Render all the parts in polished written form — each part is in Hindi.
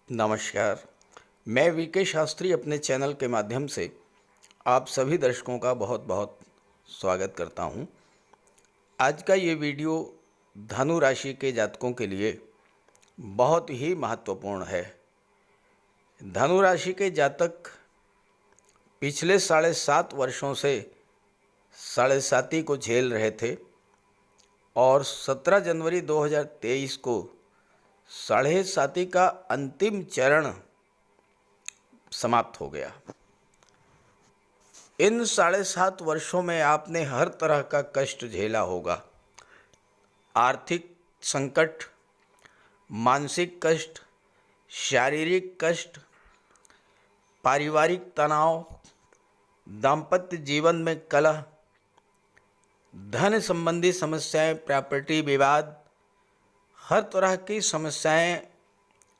नमस्कार। मैं वीके शास्त्री अपने चैनल के माध्यम से आप सभी दर्शकों का बहुत बहुत स्वागत करता हूं। आज का ये वीडियो धनु राशि के जातकों के लिए बहुत ही महत्वपूर्ण है। धनु राशि के जातक पिछले 7.5 वर्षों से साढ़े साती को झेल रहे थे और 17 जनवरी 2023 को साढ़े साती का अंतिम चरण समाप्त हो गया। इन 7.5 वर्षों में आपने हर तरह का कष्ट झेला होगा। आर्थिक संकट, मानसिक कष्ट, शारीरिक कष्ट, पारिवारिक तनाव, दाम्पत्य जीवन में कलह, धन संबंधी समस्याएं, प्रॉपर्टी विवाद, हर तरह की समस्याएं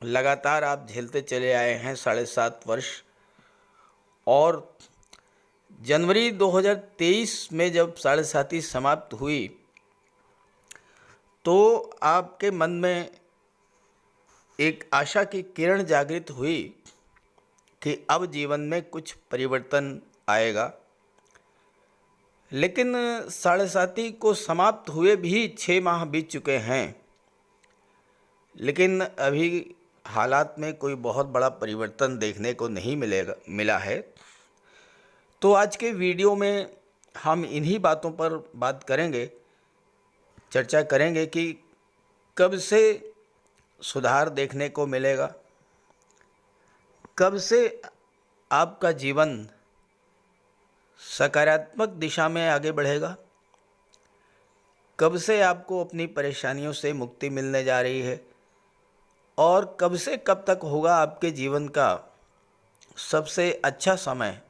लगातार आप झेलते चले आए हैं 7.5 वर्ष। और जनवरी 2023 में जब साढ़े साती समाप्त हुई तो आपके मन में एक आशा की किरण जागृत हुई कि अब जीवन में कुछ परिवर्तन आएगा। लेकिन साढ़े साती को समाप्त हुए भी 6 माह बीत चुके हैं, लेकिन अभी हालात में कोई बहुत बड़ा परिवर्तन देखने को नहीं मिला है। तो आज के वीडियो में हम इन्हीं बातों पर बात करेंगे, चर्चा करेंगे कि कब से सुधार देखने को मिलेगा, कब से आपका जीवन सकारात्मक दिशा में आगे बढ़ेगा, कब से आपको अपनी परेशानियों से मुक्ति मिलने जा रही है और कब से कब तक होगा आपके जीवन का सबसे अच्छा समय।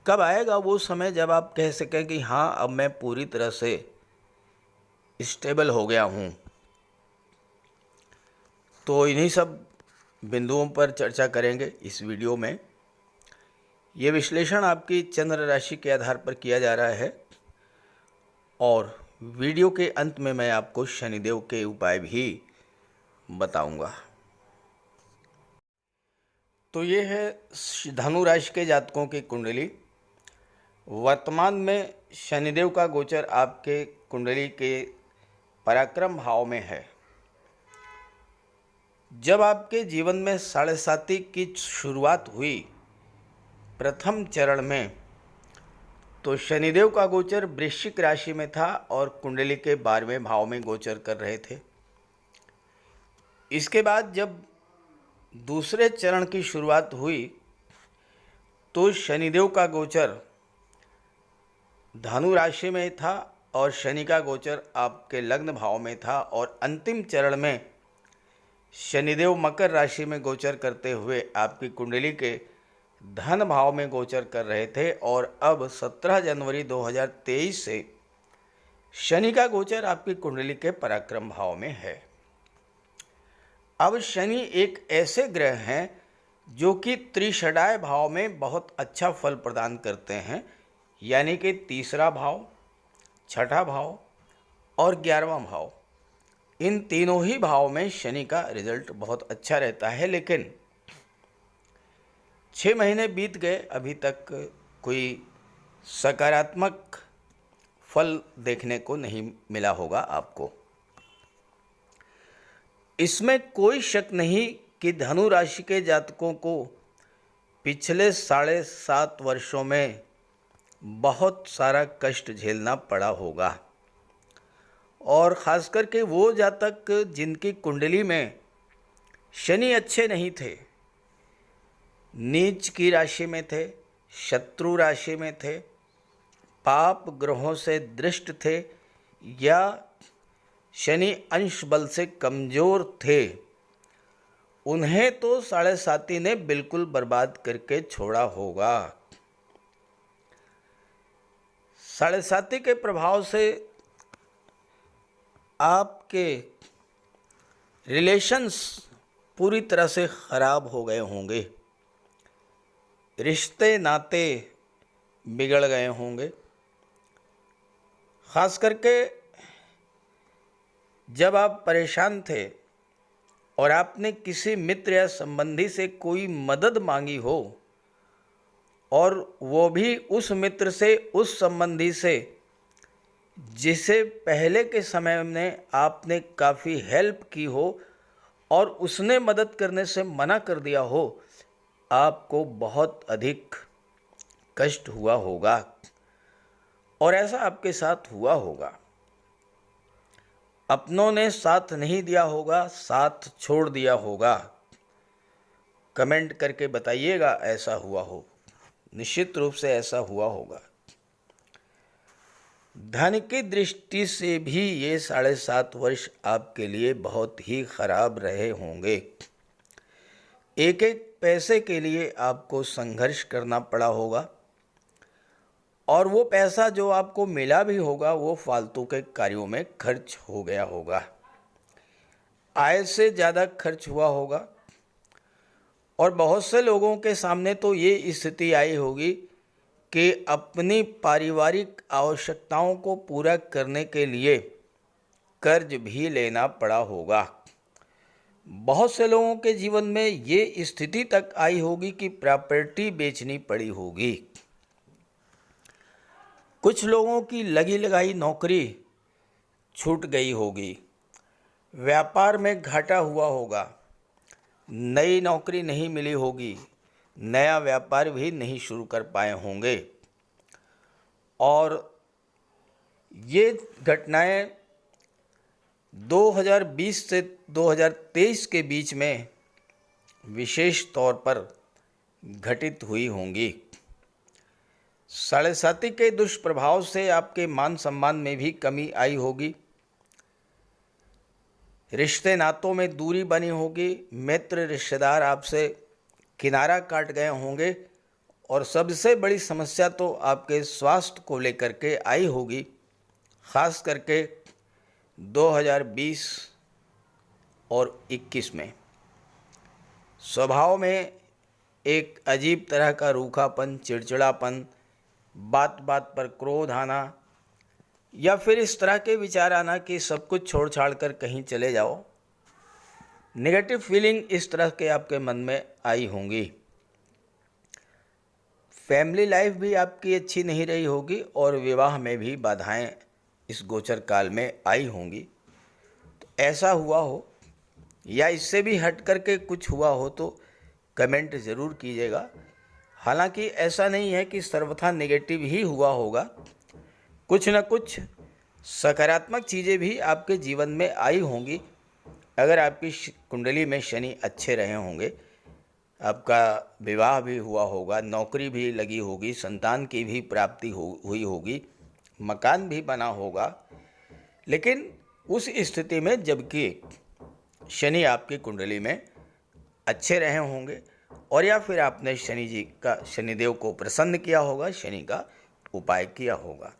कब आएगा वो समय जब आप कह सकें कि हाँ, अब मैं पूरी तरह से स्टेबल हो गया हूँ। तो इन्हीं सब बिंदुओं पर चर्चा करेंगे इस वीडियो में। ये विश्लेषण आपकी चंद्र राशि के आधार पर किया जा रहा है और वीडियो के अंत में मैं आपको शनिदेव के उपाय भी बताऊंगा। तो ये है धनु राशि के जातकों की कुंडली। वर्तमान में शनिदेव का गोचर आपके कुंडली के पराक्रम भाव में है। जब आपके जीवन में साढ़े साती की शुरुआत हुई प्रथम चरण में, तो शनिदेव का गोचर वृश्चिक राशि में था और कुंडली के 12वें भाव में गोचर कर रहे थे। इसके बाद जब दूसरे चरण की शुरुआत हुई तो शनिदेव का गोचर धनु राशि में था और शनि का गोचर आपके लग्न भाव में था और अंतिम चरण में शनिदेव मकर राशि में गोचर करते हुए आपकी कुंडली के धन भाव में गोचर कर रहे थे। और अब 17 जनवरी 2023 से शनि का गोचर आपकी कुंडली के पराक्रम भाव में है। अब शनि एक ऐसे ग्रह हैं जो कि त्रिषडाय भाव में बहुत अच्छा फल प्रदान करते हैं, यानी कि तीसरा भाव, छठा भाव और 11वां भाव, इन तीनों ही भाव में शनि का रिजल्ट बहुत अच्छा रहता है। लेकिन 6 महीने बीत गए, अभी तक कोई सकारात्मक फल देखने को नहीं मिला होगा आपको। इसमें कोई शक नहीं कि धनु राशि के जातकों को पिछले 7.5 वर्षों में बहुत सारा कष्ट झेलना पड़ा होगा। और ख़ास करके वो जातक जिनकी कुंडली में शनि अच्छे नहीं थे, नीच की राशि में थे, शत्रु राशि में थे, पाप ग्रहों से दृष्ट थे या शनि अंश बल से कमज़ोर थे, उन्हें तो साढ़े साती ने बिल्कुल बर्बाद करके छोड़ा होगा। साढ़े साती के प्रभाव से आपके रिलेशंस पूरी तरह से ख़राब हो गए होंगे, रिश्ते नाते बिगड़ गए होंगे। ख़ास करके जब आप परेशान थे और आपने किसी मित्र या संबंधी से कोई मदद मांगी हो और वो भी उस मित्र से, उस संबंधी से जिसे पहले के समय में आपने काफ़ी हेल्प की हो और उसने मदद करने से मना कर दिया हो, आपको बहुत अधिक कष्ट हुआ होगा और ऐसा आपके साथ हुआ होगा। अपनों ने साथ नहीं दिया होगा, साथ छोड़ दिया होगा। कमेंट करके बताइएगा ऐसा हुआ हो, निश्चित रूप से ऐसा हुआ होगा। धन की दृष्टि से भी ये 7.5 वर्ष आपके लिए बहुत ही खराब रहे होंगे। एक एक पैसे के लिए आपको संघर्ष करना पड़ा होगा और वो पैसा जो आपको मिला भी होगा वो फालतू के कार्यों में खर्च हो गया होगा, आय से ज़्यादा खर्च हुआ होगा। और बहुत से लोगों के सामने तो ये स्थिति आई होगी कि अपनी पारिवारिक आवश्यकताओं को पूरा करने के लिए कर्ज भी लेना पड़ा होगा। बहुत से लोगों के जीवन में ये स्थिति तक आई होगी कि प्रॉपर्टी बेचनी पड़ी होगी। कुछ लोगों की लगी लगाई नौकरी छूट गई होगी, व्यापार में घाटा हुआ होगा, नई नौकरी नहीं मिली होगी, नया व्यापार भी नहीं शुरू कर पाए होंगे। और ये घटनाएं 2020 से 2023 के बीच में विशेष तौर पर घटित हुई होंगी। 7.5 के दुष्प्रभाव से आपके मान सम्मान में भी कमी आई होगी, रिश्ते नातों में दूरी बनी होगी, मित्र रिश्तेदार आपसे किनारा काट गए होंगे और सबसे बड़ी समस्या तो आपके स्वास्थ्य को लेकर के आई होगी। ख़ास करके 2020 और 21 में स्वभाव में एक अजीब तरह का रूखापन, चिड़चिड़ापन, बात बात पर क्रोध आना या फिर इस तरह के विचार आना कि सब कुछ छोड़ छाड़ कर कहीं चले जाओ। नेगेटिव फीलिंग इस तरह के आपके मन में आई होंगी। फैमिली लाइफ भी आपकी अच्छी नहीं रही होगी और विवाह में भी बाधाएं इस गोचर काल में आई होंगी। तो ऐसा हुआ हो या इससे भी हट करके कुछ हुआ हो तो कमेंट ज़रूर कीजिएगा। हालांकि ऐसा नहीं है कि सर्वथा नेगेटिव ही हुआ होगा, कुछ न कुछ सकारात्मक चीज़ें भी आपके जीवन में आई होंगी। अगर आपकी कुंडली में शनि अच्छे रहे होंगे, आपका विवाह भी हुआ होगा, नौकरी भी लगी होगी, संतान की भी प्राप्ति हुई होगी, मकान भी बना होगा। लेकिन उस स्थिति में जबकि शनि आपकी कुंडली में अच्छे रहे होंगे और या फिर आपने शनिदेव को प्रसन्न किया होगा, शनि का उपाय किया होगा।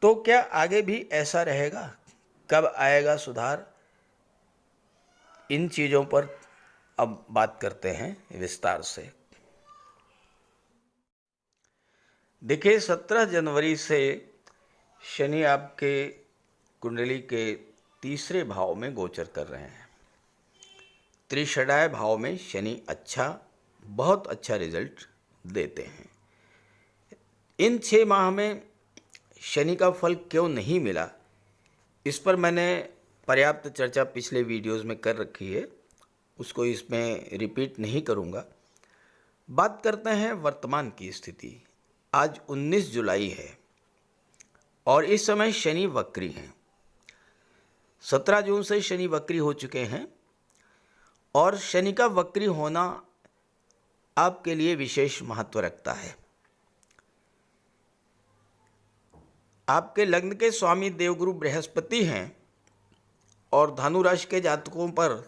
तो क्या आगे भी ऐसा रहेगा? कब आएगा सुधार? इन चीज़ों पर अब बात करते हैं विस्तार से। देखिए, 17 जनवरी से शनि आपके कुंडली के तीसरे भाव में गोचर कर रहे हैं। त्रिषडाय भाव में शनि बहुत अच्छा रिजल्ट देते हैं। इन 6 माह में शनि का फल क्यों नहीं मिला, इस पर मैंने पर्याप्त चर्चा पिछले वीडियोस में कर रखी है, उसको इसमें रिपीट नहीं करूँगा। बात करते हैं वर्तमान की स्थिति। आज 19 जुलाई है और इस समय शनि वक्री हैं। 17 जून से शनि वक्री हो चुके हैं और शनि का वक्री होना आपके लिए विशेष महत्व रखता है। आपके लग्न के स्वामी देवगुरु बृहस्पति हैं और धनु राशि के जातकों पर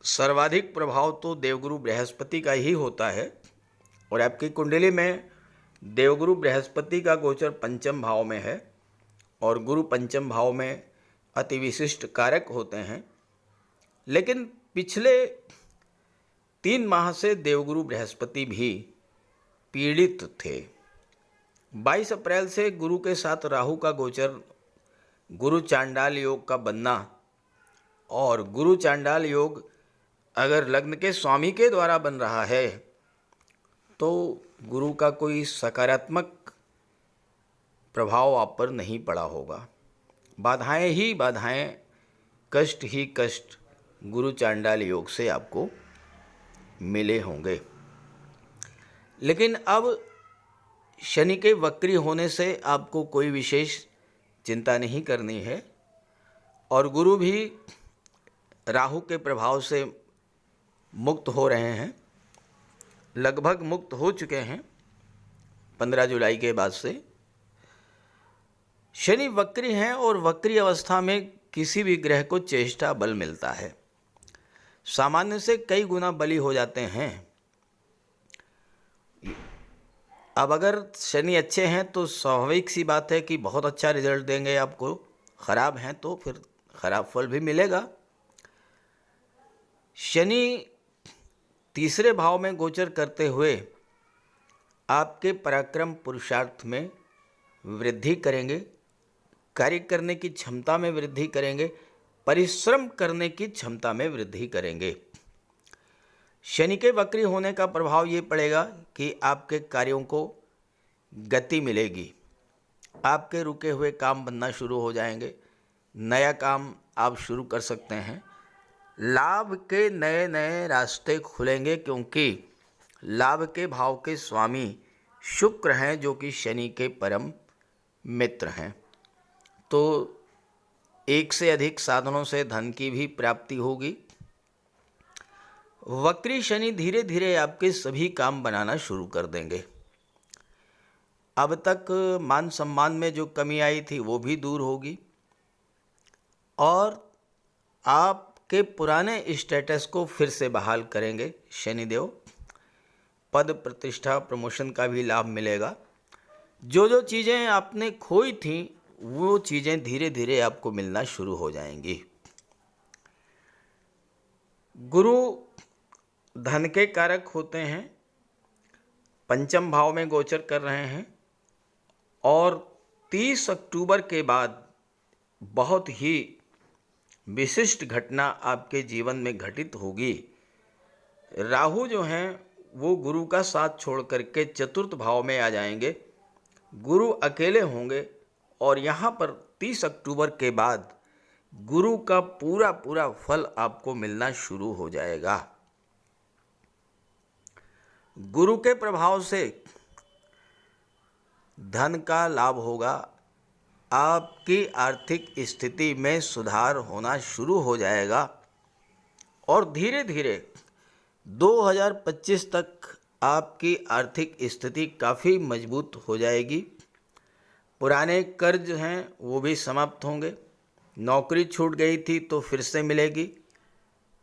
सर्वाधिक प्रभाव तो देवगुरु बृहस्पति का ही होता है और आपकी कुंडली में देवगुरु बृहस्पति का गोचर पंचम भाव में है और गुरु पंचम भाव में अति विशिष्ट कारक होते हैं। लेकिन पिछले 3 माह से देवगुरु बृहस्पति भी पीड़ित थे। 22 अप्रैल से गुरु के साथ राहु का गोचर, गुरु चांडाल योग का बनना और गुरु चांडाल योग अगर लग्न के स्वामी के द्वारा बन रहा है तो गुरु का कोई सकारात्मक प्रभाव आप पर नहीं पड़ा होगा। बाधाएं ही बाधाएं, कष्ट ही कष्ट गुरु चांडाल योग से आपको मिले होंगे। लेकिन अब शनि के वक्री होने से आपको कोई विशेष चिंता नहीं करनी है और गुरु भी राहु के प्रभाव से मुक्त हो रहे हैं, लगभग मुक्त हो चुके हैं 15 जुलाई के बाद से। शनि वक्री हैं और वक्री अवस्था में किसी भी ग्रह को चेष्टा बल मिलता है, सामान्य से कई गुना बली हो जाते हैं। अब अगर शनि अच्छे हैं तो स्वाभाविक सी बात है कि बहुत अच्छा रिजल्ट देंगे आपको, खराब हैं तो फिर खराब फल भी मिलेगा। शनि तीसरे भाव में गोचर करते हुए आपके पराक्रम पुरुषार्थ में वृद्धि करेंगे, कार्य करने की क्षमता में वृद्धि करेंगे, परिश्रम करने की क्षमता में वृद्धि करेंगे। शनि के वक्री होने का प्रभाव ये पड़ेगा कि आपके कार्यों को गति मिलेगी, आपके रुके हुए काम बनना शुरू हो जाएंगे, नया काम आप शुरू कर सकते हैं, लाभ के नए नए रास्ते खुलेंगे क्योंकि लाभ के भाव के स्वामी शुक्र हैं जो कि शनि के परम मित्र हैं। तो एक से अधिक साधनों से धन की भी प्राप्ति होगी। वक्री शनि धीरे धीरे आपके सभी काम बनाना शुरू कर देंगे। अब तक मान सम्मान में जो कमी आई थी वो भी दूर होगी और आपके पुराने स्टेटस को फिर से बहाल करेंगे शनिदेव। पद प्रतिष्ठा प्रमोशन का भी लाभ मिलेगा। जो जो चीज़ें आपने खोई थी वो चीज़ें धीरे धीरे आपको मिलना शुरू हो जाएंगी। गुरु धन के कारक होते हैं, पंचम भाव में गोचर कर रहे हैं और 30 अक्टूबर के बाद बहुत ही विशिष्ट घटना आपके जीवन में घटित होगी। राहु जो हैं वो गुरु का साथ छोड़ करके चतुर्थ भाव में आ जाएंगे, गुरु अकेले होंगे और यहाँ पर 30 अक्टूबर के बाद गुरु का पूरा पूरा फल आपको मिलना शुरू हो जाएगा। गुरु के प्रभाव से धन का लाभ होगा, आपकी आर्थिक स्थिति में सुधार होना शुरू हो जाएगा और धीरे धीरे 2025 तक आपकी आर्थिक स्थिति काफ़ी मजबूत हो जाएगी। पुराने कर्ज हैं वो भी समाप्त होंगे, नौकरी छूट गई थी तो फिर से मिलेगी,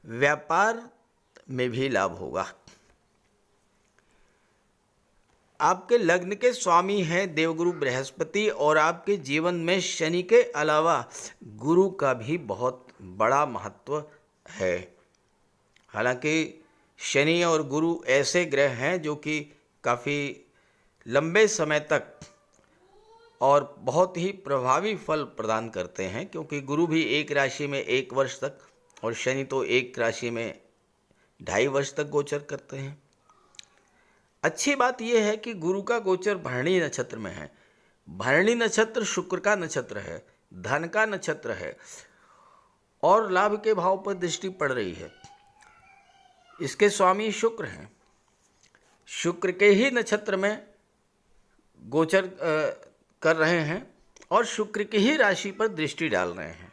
व्यापार में भी लाभ होगा। आपके लग्न के स्वामी हैं देवगुरु बृहस्पति और आपके जीवन में शनि के अलावा गुरु का भी बहुत बड़ा महत्व है। हालांकि शनि और गुरु ऐसे ग्रह हैं जो कि काफ़ी लंबे समय तक और बहुत ही प्रभावी फल प्रदान करते हैं, क्योंकि गुरु भी एक राशि में 1 वर्ष तक और शनि तो एक राशि में 2.5 वर्ष तक गोचर करते हैं। अच्छी बात यह है कि गुरु का गोचर भरणी नक्षत्र में है। भरणी नक्षत्र शुक्र का नक्षत्र है, धन का नक्षत्र है और लाभ के भाव पर दृष्टि पड़ रही है। इसके स्वामी शुक्र हैं, शुक्र के ही नक्षत्र में गोचर कर रहे हैं और शुक्र की ही राशि पर दृष्टि डाल रहे हैं।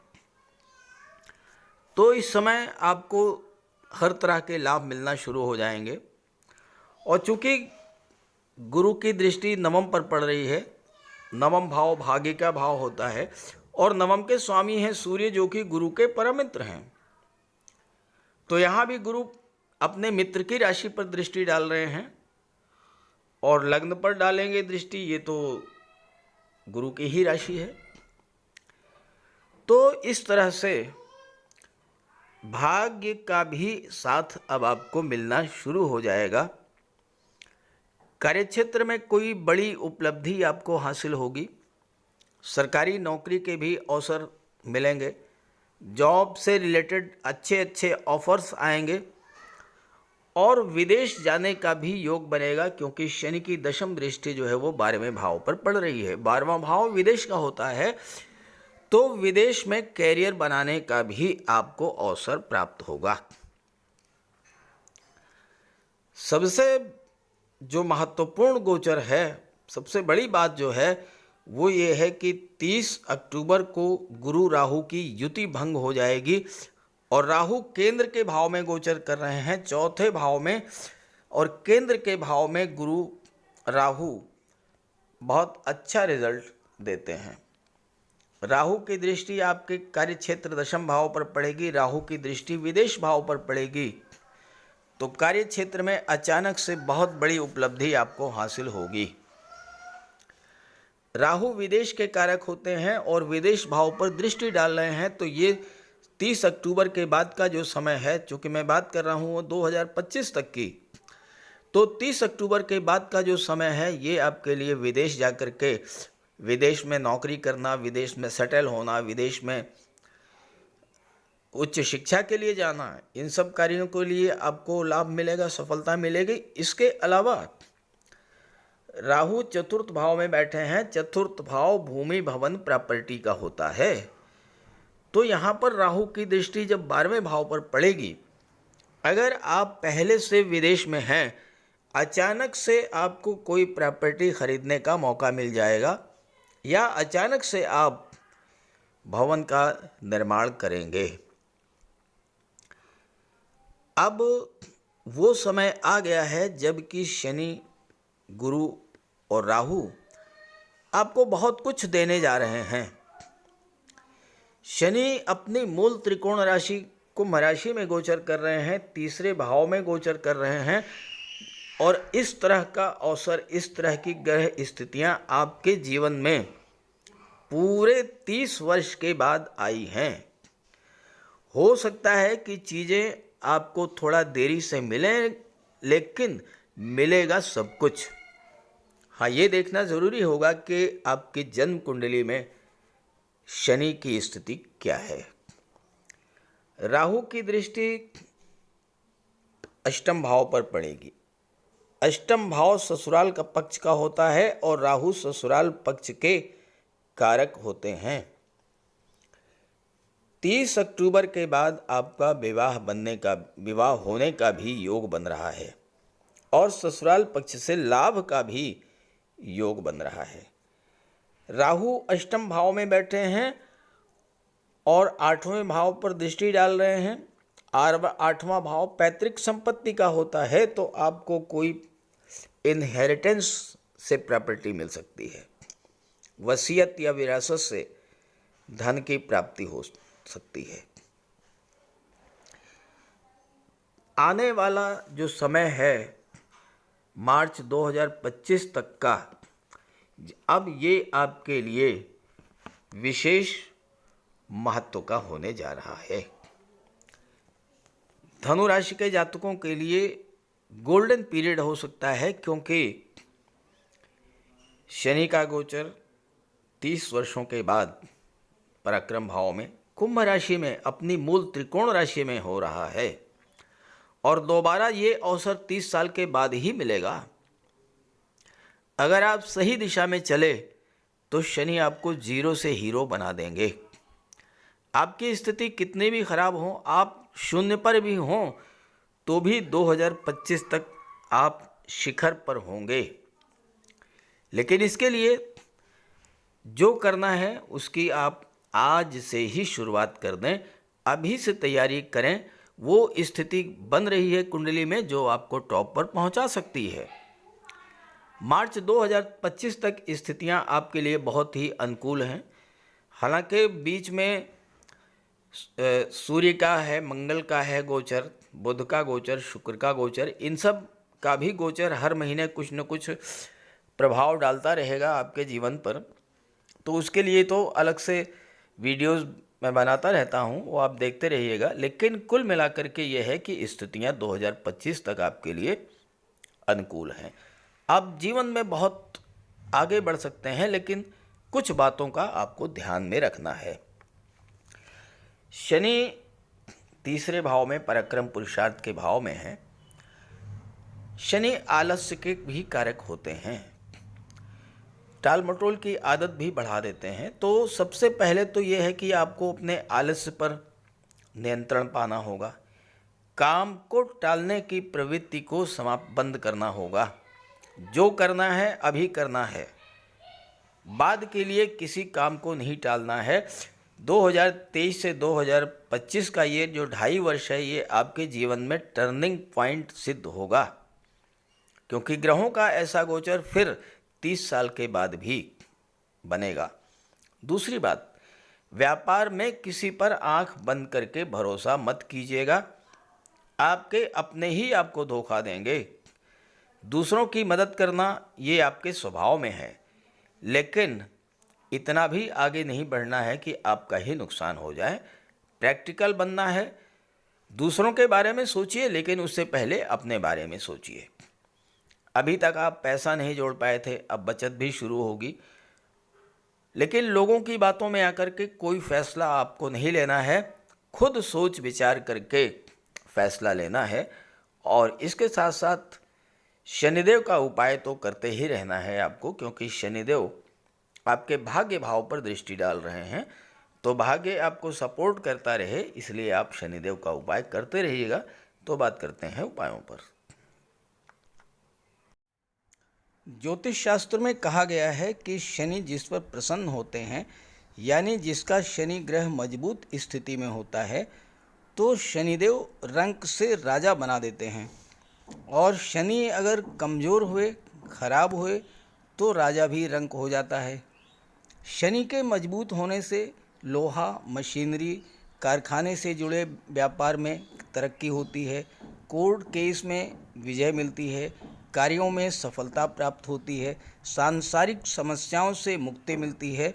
तो इस समय आपको हर तरह के लाभ मिलना शुरू हो जाएंगे और चूंकि गुरु की दृष्टि नवम पर पड़ रही है, नवम भाव भाग्य का भाव होता है और नवम के स्वामी हैं सूर्य जो कि गुरु के परम मित्र हैं। तो यहाँ भी गुरु अपने मित्र की राशि पर दृष्टि डाल रहे हैं और लग्न पर डालेंगे दृष्टि, ये तो गुरु की ही राशि है। तो इस तरह से भाग्य का भी साथ अब आपको मिलना शुरू हो जाएगा। कार्यक्षेत्र में कोई बड़ी उपलब्धि आपको हासिल होगी, सरकारी नौकरी के भी अवसर मिलेंगे, जॉब से रिलेटेड अच्छे अच्छे ऑफर्स आएंगे और विदेश जाने का भी योग बनेगा, क्योंकि शनि की दशम दृष्टि जो है वो 12वें भाव पर पड़ रही है। 12वां भाव विदेश का होता है, तो विदेश में कैरियर बनाने का भी आपको अवसर प्राप्त होगा। सबसे जो महत्वपूर्ण गोचर है, सबसे बड़ी बात जो है वो ये है कि 30 अक्टूबर को गुरु राहु की युति भंग हो जाएगी और राहु केंद्र के भाव में गोचर कर रहे हैं, चौथे भाव में, और केंद्र के भाव में गुरु राहु बहुत अच्छा रिजल्ट देते हैं। राहु की दृष्टि आपके कार्य क्षेत्र दशम भाव पर पड़ेगी, राहु की दृष्टि विदेश भाव पर पड़ेगी, तो कार्य क्षेत्र में अचानक से बहुत बड़ी उपलब्धि आपको हासिल होगी। राहु विदेश के कारक होते हैं और विदेश भाव पर दृष्टि डाल रहे हैं, तो ये 30 अक्टूबर के बाद का जो समय है, चूँकि मैं बात कर रहा हूँ वो 2025 तक की, तो 30 अक्टूबर के बाद का जो समय है ये आपके लिए विदेश जाकर के विदेश में नौकरी करना, विदेश में सेटल होना, विदेश में उच्च शिक्षा के लिए जाना, इन सब कार्यों के लिए आपको लाभ मिलेगा, सफलता मिलेगी। इसके अलावा राहु चतुर्थ भाव में बैठे हैं, चतुर्थ भाव भूमि भवन प्रॉपर्टी का होता है, तो यहाँ पर राहु की दृष्टि जब 12वें भाव पर पड़ेगी, अगर आप पहले से विदेश में हैं, अचानक से आपको कोई प्रॉपर्टी खरीदने का मौका मिल जाएगा या अचानक से आप भवन का निर्माण करेंगे। अब वो समय आ गया है जबकि शनि, गुरु और राहु आपको बहुत कुछ देने जा रहे हैं। शनि अपनी मूल त्रिकोण राशि कुंभ राशि में गोचर कर रहे हैं, तीसरे भाव में गोचर कर रहे हैं, और इस तरह का अवसर, इस तरह की ग्रह स्थितियां आपके जीवन में पूरे 30 वर्ष के बाद आई हैं। हो सकता है कि चीज़ें आपको थोड़ा देरी से मिलें, लेकिन मिलेगा सब कुछ। हाँ, ये देखना ज़रूरी होगा कि आपकी जन्म कुंडली में शनि की स्थिति क्या है। राहु की दृष्टि अष्टम भाव पर पड़ेगी। अष्टम भाव ससुराल का पक्ष का होता है और राहु ससुराल पक्ष के कारक होते हैं। 30 अक्टूबर के बाद आपका विवाह होने का भी योग बन रहा है और ससुराल पक्ष से लाभ का भी योग बन रहा है। राहु अष्टम भाव में बैठे हैं और 8वें भाव पर दृष्टि डाल रहे हैं। 8वां भाव पैतृक संपत्ति का होता है, तो आपको कोई इनहेरिटेंस से प्रॉपर्टी मिल सकती है, वसीयत या विरासत से धन की प्राप्ति हो सकती है। आने वाला जो समय है मार्च 2025 तक का, अब ये आपके लिए विशेष महत्व का होने जा रहा है। धनु राशि के जातकों के लिए गोल्डन पीरियड हो सकता है, क्योंकि शनि का गोचर 30 वर्षों के बाद पराक्रम भाव में कुंभ राशि में अपनी मूल त्रिकोण राशि में हो रहा है और दोबारा ये अवसर 30 साल के बाद ही मिलेगा। अगर आप सही दिशा में चले तो शनि आपको जीरो से हीरो बना देंगे। आपकी स्थिति कितनी भी खराब हो, आप शून्य पर भी हों, तो भी 2025 तक आप शिखर पर होंगे। लेकिन इसके लिए जो करना है उसकी आप आज से ही शुरुआत कर दें, अभी से तैयारी करें। वो स्थिति बन रही है कुंडली में जो आपको टॉप पर पहुंचा सकती है। मार्च 2025 तक स्थितियां आपके लिए बहुत ही अनुकूल हैं। हालांकि बीच में सूर्य का है, मंगल का है गोचर, बुध का गोचर, शुक्र का गोचर, इन सब का भी गोचर हर महीने कुछ न कुछ प्रभाव डालता रहेगा आपके जीवन पर। तो उसके लिए तो अलग से वीडियोस मैं बनाता रहता हूं, वो आप देखते रहिएगा। लेकिन कुल मिलाकर के ये है कि स्थितियां 2025 तक आपके लिए अनुकूल हैं। आप जीवन में बहुत आगे बढ़ सकते हैं, लेकिन कुछ बातों का आपको ध्यान में रखना है। शनि तीसरे भाव में पराक्रम पुरुषार्थ के भाव में है। शनि आलस्य के भी कारक होते हैं, टाल मटोल की आदत भी बढ़ा देते हैं। तो सबसे पहले तो ये है कि आपको अपने आलस्य पर नियंत्रण पाना होगा, काम को टालने की प्रवृत्ति को समाप्त बंद करना होगा। जो करना है अभी करना है, बाद के लिए किसी काम को नहीं टालना है। 2023 से 2025 का ये जो 2.5 वर्ष है, ये आपके जीवन में टर्निंग पॉइंट सिद्ध होगा, क्योंकि ग्रहों का ऐसा गोचर फिर 30 साल के बाद भी बनेगा। दूसरी बात, व्यापार में किसी पर आंख बंद करके भरोसा मत कीजिएगा, आपके अपने ही आपको धोखा देंगे। दूसरों की मदद करना ये आपके स्वभाव में है, लेकिन इतना भी आगे नहीं बढ़ना है कि आपका ही नुकसान हो जाए। प्रैक्टिकल बनना है, दूसरों के बारे में सोचिए, लेकिन उससे पहले अपने बारे में सोचिए। अभी तक आप पैसा नहीं जोड़ पाए थे, अब बचत भी शुरू होगी, लेकिन लोगों की बातों में आकर के कोई फैसला आपको नहीं लेना है, खुद सोच विचार करके फैसला लेना है। और इसके साथ साथ शनिदेव का उपाय तो करते ही रहना है आपको, क्योंकि शनिदेव आपके भाग्य भाव पर दृष्टि डाल रहे हैं, तो भाग्य आपको सपोर्ट करता रहे, इसलिए आप शनिदेव का उपाय करते रहिएगा। तो बात करते हैं उपायों पर। ज्योतिष शास्त्र में कहा गया है कि शनि जिस पर प्रसन्न होते हैं, यानी जिसका शनि ग्रह मजबूत स्थिति में होता है, तो शनिदेव रंक से राजा बना देते हैं। और शनि अगर कमज़ोर हुए, खराब हुए, तो राजा भी रंक हो जाता है। शनि के मजबूत होने से लोहा, मशीनरी, कारखाने से जुड़े व्यापार में तरक्की होती है, कोर्ट केस में विजय मिलती है, कार्यों में सफलता प्राप्त होती है, सांसारिक समस्याओं से मुक्ति मिलती है।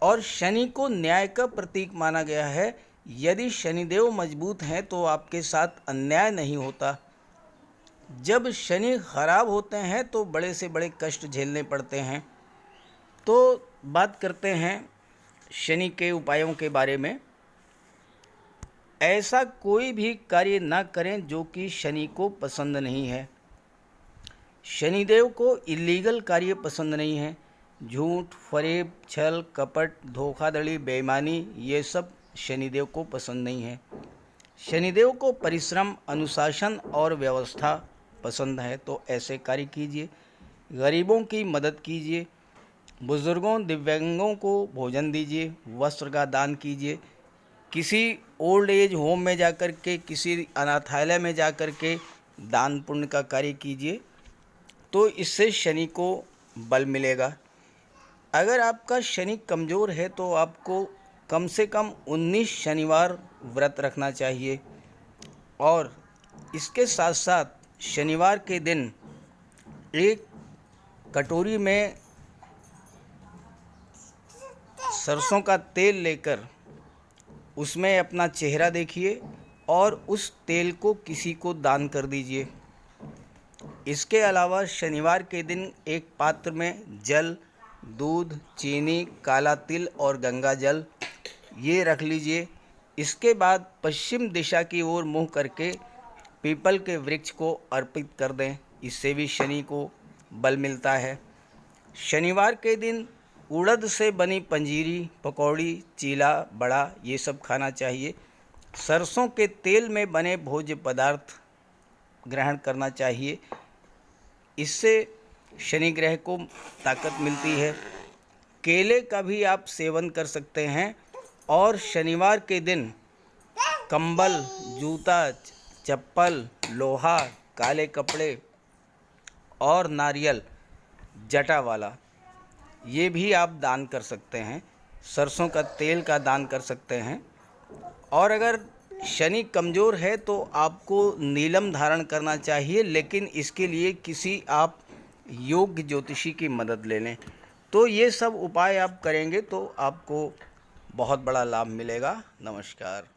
और शनि को न्याय का प्रतीक माना गया है। यदि शनिदेव मजबूत हैं तो आपके साथ अन्याय नहीं होता। जब शनि खराब होते हैं तो बड़े से बड़े कष्ट झेलने पड़ते हैं। तो बात करते हैं शनि के उपायों के बारे में। ऐसा कोई भी कार्य ना करें जो कि शनि को पसंद नहीं है। शनिदेव को इलीगल कार्य पसंद नहीं है। झूठ, फरेब, छल, कपट, धोखाधड़ी, बेईमानी, ये सब शनिदेव को पसंद नहीं है। शनिदेव को परिश्रम, अनुशासन और व्यवस्था पसंद है, तो ऐसे कार्य कीजिए। गरीबों की मदद कीजिए, बुजुर्गों, दिव्यांगों को भोजन दीजिए, वस्त्र का दान कीजिए, किसी ओल्ड एज होम में जाकर के, किसी अनाथालय में जाकर के दान पुण्य का कार्य कीजिए, तो इससे शनि को बल मिलेगा। अगर आपका शनि कमज़ोर है तो आपको कम से कम 19 शनिवार व्रत रखना चाहिए। और इसके साथ साथ शनिवार के दिन एक कटोरी में सरसों का तेल लेकर उसमें अपना चेहरा देखिए और उस तेल को किसी को दान कर दीजिए। इसके अलावा शनिवार के दिन एक पात्र में जल, दूध, चीनी, काला तिल और गंगा जल ये रख लीजिए। इसके बाद पश्चिम दिशा की ओर मुँह करके पीपल के वृक्ष को अर्पित कर दें, इससे भी शनि को बल मिलता है। शनिवार के दिन उड़द से बनी पंजीरी, पकौड़ी, चीला, बड़ा ये सब खाना चाहिए। सरसों के तेल में बने भोज्य पदार्थ ग्रहण करना चाहिए, इससे शनि ग्रह को ताकत मिलती है। केले का भी आप सेवन कर सकते हैं। और शनिवार के दिन कंबल, जूता, चप्पल, लोहा, काले कपड़े और नारियल जटा वाला ये भी आप दान कर सकते हैं। सरसों का तेल का दान कर सकते हैं। और अगर शनि कमज़ोर है तो आपको नीलम धारण करना चाहिए, लेकिन इसके लिए किसी आप योग्य ज्योतिषी की मदद ले लें। तो ये सब उपाय आप करेंगे तो आपको बहुत बड़ा लाभ मिलेगा। नमस्कार।